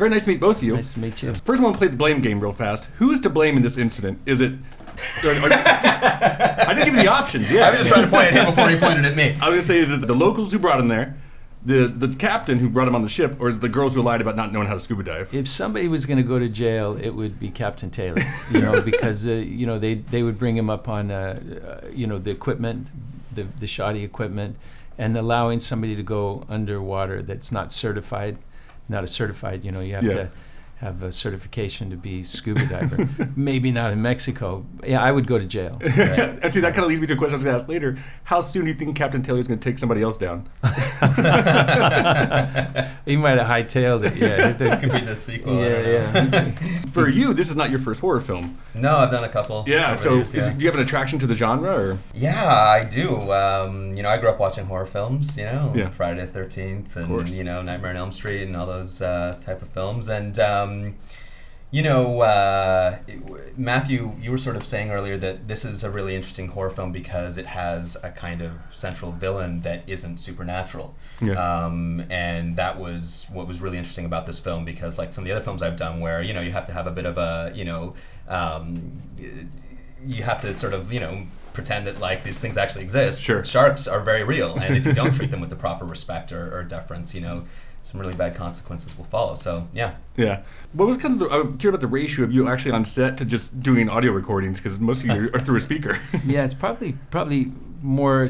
very nice to meet both of you. Nice to meet you. First, I want to play the blame game real fast. Who is to blame in this incident? Is it... I didn't give you the options, yeah. I was just trying to point at him before he pointed at me. I was going to say, is it the locals who brought him there, the captain who brought him on the ship, or is it the girls who lied about not knowing how to scuba dive? If somebody was going to go to jail, it would be Captain Taylor, because they would bring him up on the equipment, the shoddy equipment, and allowing somebody to go underwater that's not certified, you have to have a certification to be scuba diver. Maybe not in Mexico. Yeah, I would go to jail. Right? And see, that kind of leads me to a question I was going to ask later. How soon do you think Captain Taylor's going to take somebody else down? He might have hightailed it, yeah. That could be the sequel. Yeah. For you, this is not your first horror film. No, I've done a couple. Yeah, so years, do you have an attraction to the genre? Or? Yeah, I do. I grew up watching horror films, Friday the 13th and, Nightmare on Elm Street and all those type of films. And, Matthew, you were sort of saying earlier that this is a really interesting horror film because it has a kind of central villain that isn't supernatural. Yeah. And that was what was really interesting about this film, because like some of the other films I've done where, you have to have a bit of a, you have to sort of, pretend that like these things actually exist. Sure. Sharks are very real, and if you don't treat them with the proper respect or deference, some really bad consequences will follow. So yeah. Yeah. What was kind of I'm curious about the ratio of you actually on set to just doing audio recordings, because most of you are through a speaker. Yeah, it's probably more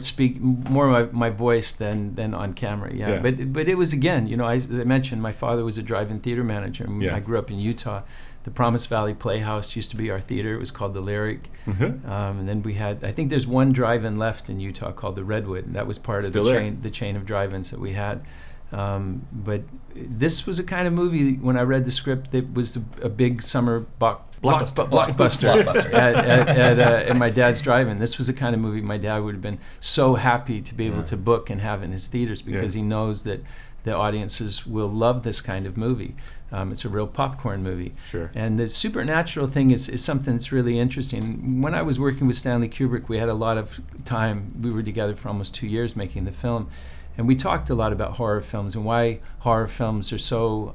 my voice than on camera. Yeah. But it was, again, as I mentioned, my father was a drive-in theater manager. And I grew up in Utah. The Promise Valley Playhouse used to be our theater. It was called the Lyric. Mm-hmm. And then we had, I think there's one drive-in left in Utah called the Redwood. And that was part of the chain of drive-ins that we had. But this was a kind of movie, when I read the script, that was a big summer blockbuster at my dad's drive-in. This was the kind of movie my dad would have been so happy to be able to book and have in his theaters, because he knows that the audiences will love this kind of movie. It's a real popcorn movie. Sure. And the supernatural thing is something that's really interesting. When I was working with Stanley Kubrick, we had a lot of time. We were together for almost 2 years making the film. And we talked a lot about horror films and why horror films are so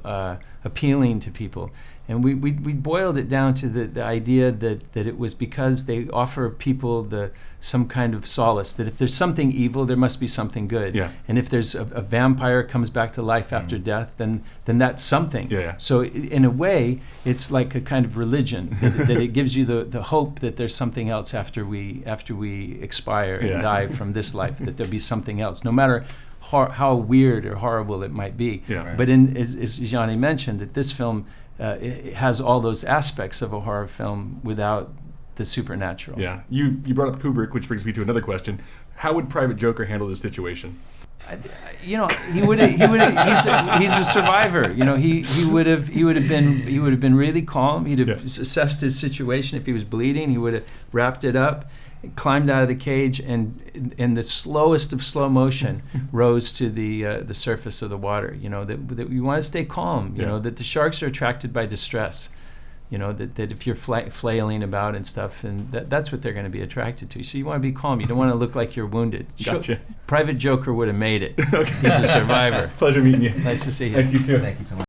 appealing to people. And we boiled it down to the idea that it was because they offer people some kind of solace, that if there's something evil, there must be something good. Yeah. And if there's a vampire comes back to life after death, then that's something. Yeah. So in a way, it's like a kind of religion, that it gives you the hope that there's something else after we expire and die from this life, that there'll be something else, no matter how weird or horrible it might be. Yeah. Right. But as Yani mentioned, that this film it has all those aspects of a horror film without the supernatural. Yeah. You brought up Kubrick, which brings me to another question. How would Private Joker handle this situation? He would have. He's a survivor. He would have been really calm. He'd have assessed his situation. If he was bleeding, he would have wrapped it up, climbed out of the cage, and in the slowest of slow motion rose to the surface of the water. That you want to stay calm. That the sharks are attracted by distress. That if you're flailing about and stuff, and that's what they're going to be attracted to. So you want to be calm. You don't want to look like you're wounded. Gotcha. Private Joker would have made it. Okay. He's a survivor. Pleasure meeting you. Nice to see you. Nice to see you too. Thank you so much.